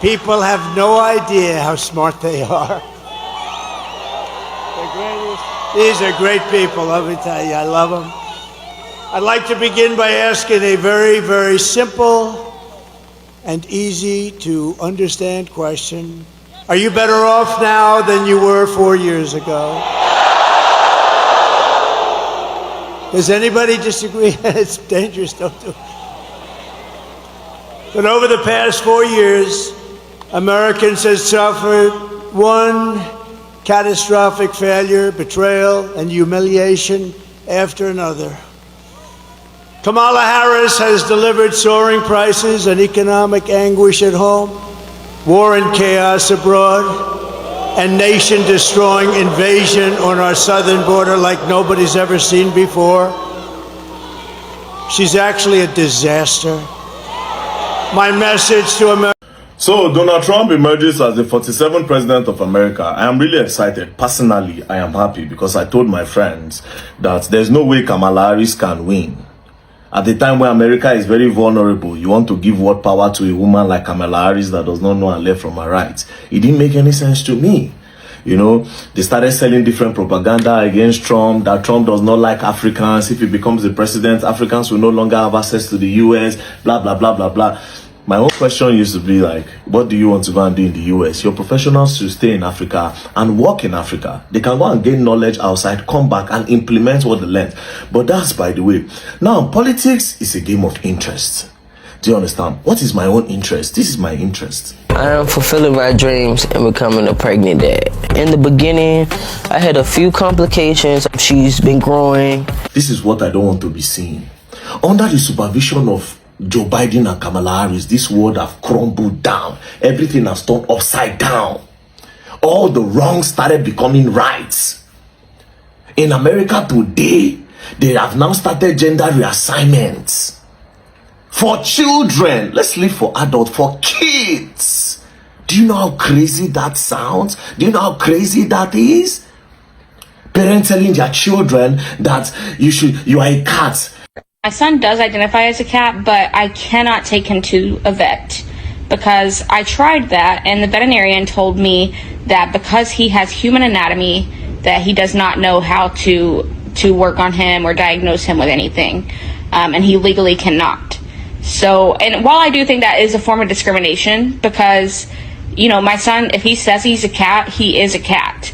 People have no idea how smart they are. These are great people, let me tell you. I love them. I'd like to begin by asking a very, very simple and easy to understand question. Are you better off now than you were 4 years ago? Does anybody disagree? It's dangerous, don't do it. But over the past 4 years, Americans have suffered one catastrophic failure, betrayal, and humiliation after another. Kamala Harris has delivered soaring prices and economic anguish at home, war and chaos abroad, and nation-destroying invasion on our southern border like nobody's ever seen before. She's actually a disaster. My message to America. So Donald Trump emerges as the 47th president of America. I am really excited. Personally, I am happy because I told my friends that there's no way Kamala Harris can win. At the time when America is very vulnerable, you want to give what power to a woman like Kamala Harris that does not know her left from her right. It didn't make any sense to me. You know, they started selling different propaganda against Trump, that Trump does not like Africans. If he becomes the president, Africans will no longer have access to the US, blah, blah, blah, blah, blah. My own question used to be like, what do you want to go and do in the US? Your professionals should stay in Africa and work in Africa. They can go and gain knowledge outside, come back and implement what they learned. But that's by the way. Now, politics is a game of interest. Do you understand? What is my own interest? This is my interest. I am fulfilling my dreams and becoming a pregnant dad. In the beginning, I had a few complications. She's been growing. This is what I don't want to be seeing. Under the supervision of Joe Biden and Kamala Harris, this world have crumbled down. Everything has turned upside down. All the wrongs started becoming rights. In America today, they have now started gender reassignments. For children, let's leave for adults, for kids. Do you know how crazy that sounds? Do you know how crazy that is? Parents telling their children that you are a cat. My son does identify as a cat, but I cannot take him to a vet because I tried that, and the veterinarian told me that because he has human anatomy, that he does not know how to work on him or diagnose him with anything, and he legally cannot. So, and while I do think that is a form of discrimination, because, you know, my son, if he says he's a cat, he is a cat.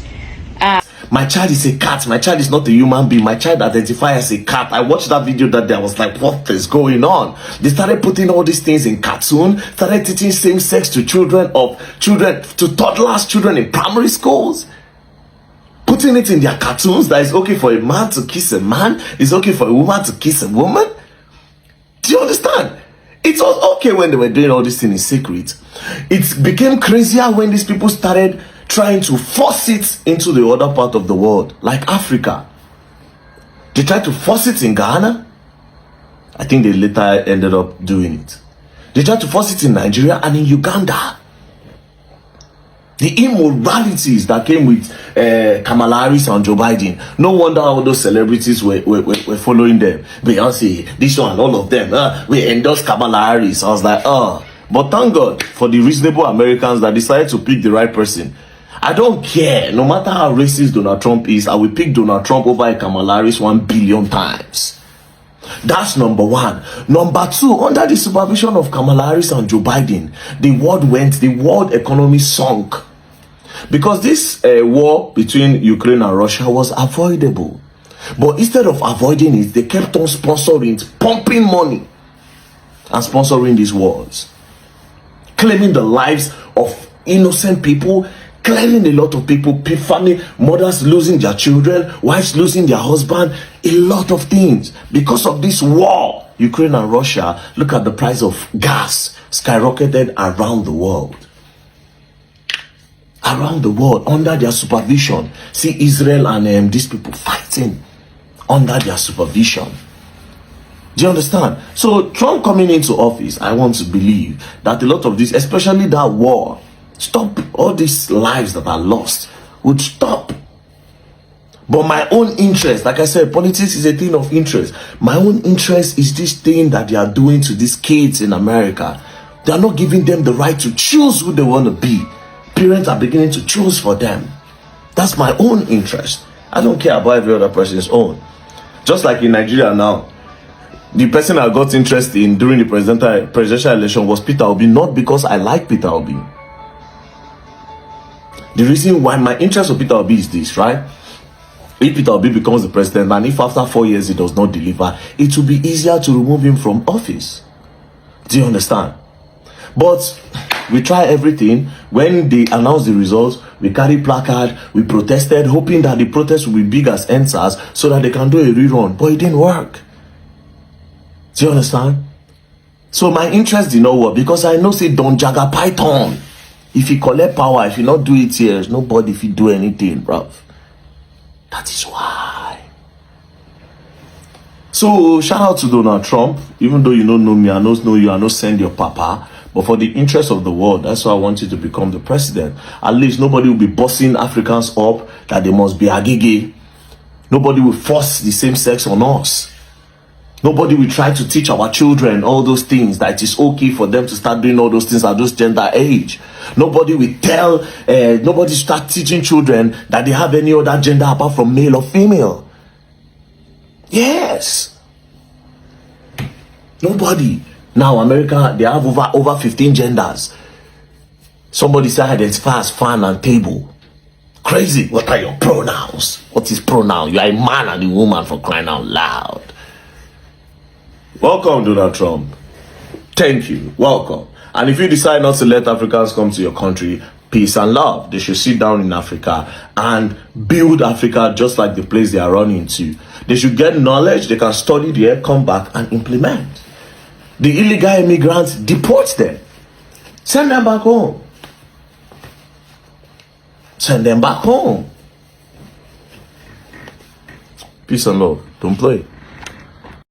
My child is a cat. My child is not a human being. My child identifies as a cat. I watched that video that day. I was like, what is going on? They started putting all these things in cartoon, started teaching same sex to children, to toddlers, children in primary schools. Putting it in their cartoons that it's okay for a man to kiss a man, it's okay for a woman to kiss a woman. Do you understand? It was okay when they were doing all these things in secret. It became crazier when these people started trying to force it into the other part of the world, like Africa. They tried to force it in Ghana. I think they later ended up doing it. They tried to force it in Nigeria and in Uganda. The immoralities that came with Kamala Harris and Joe Biden. No wonder all those celebrities were following them. Beyonce, this one, all of them. We endorsed Kamala Harris. I was like, oh. But thank God for the reasonable Americans that decided to pick the right person. I don't care. No matter how racist Donald Trump is, I will pick Donald Trump over Kamala Harris 1 billion times. That's number one. Number two, under the supervision of Kamala Harris and Joe Biden, the world economy sunk. Because this war between Ukraine and Russia was avoidable. But instead of avoiding it, they kept on sponsoring it, pumping money and sponsoring these wars. Claiming the lives of innocent people, claiming a lot of people, family, mothers losing their children, wives losing their husband, a lot of things. Because of this war, Ukraine and Russia, look at the price of gas skyrocketed around the world. Around the world, under their supervision. See Israel and these people fighting under their supervision. Do you understand? So Trump coming into office, I want to believe that a lot of this, especially that war, stop all these lives that are lost, would stop. But my own interest, like I said, politics is a thing of interest. My own interest is this thing that they are doing to these kids in America. They are not giving them the right to choose who they want to be. Parents are beginning to choose for them. That's my own interest. I don't care about every other person's own. Just like in Nigeria now, the person I got interested in during the presidential election was Peter Obi, not because I like Peter Obi. The reason why my interest of Peter Obi is this, right? If Peter Obi becomes the president and if after 4 years he does not deliver, it will be easier to remove him from office. Do you understand? But we try everything. When they announced the results, we carry placard, we protested, hoping that the protest will be big as NSAS so that they can do a rerun. But it didn't work. Do you understand? So my interest did not work because I know say Don Jagger Python. If he collect power, if he not do it here, nobody if he do anything, bruv. That is why. So shout out to Donald Trump. Even though you don't know me, I don't know you, I don't send your papa. But for the interest of the world, that's why I want you to become the president. At least nobody will be bossing Africans up that they must be agege. Nobody will force the same sex on us. Nobody will try to teach our children all those things, that it is okay for them to start doing all those things at those gender age. Nobody will tell, nobody start teaching children that they have any other gender apart from male or female. Yes. Nobody. Now America, they have over 15 genders. Somebody say identify as fan and table. Crazy. What are your pronouns? What is pronoun? You are a man and a woman, for crying out loud. Welcome, Donald Trump. Thank you. Welcome. And if you decide not to let Africans come to your country, peace and love. They should sit down in Africa and build Africa just like the place they are running to. They should get knowledge, they can study there, come back and implement. The illegal immigrants, deport them. Send them back home. Send them back home. Peace and love. Don't play.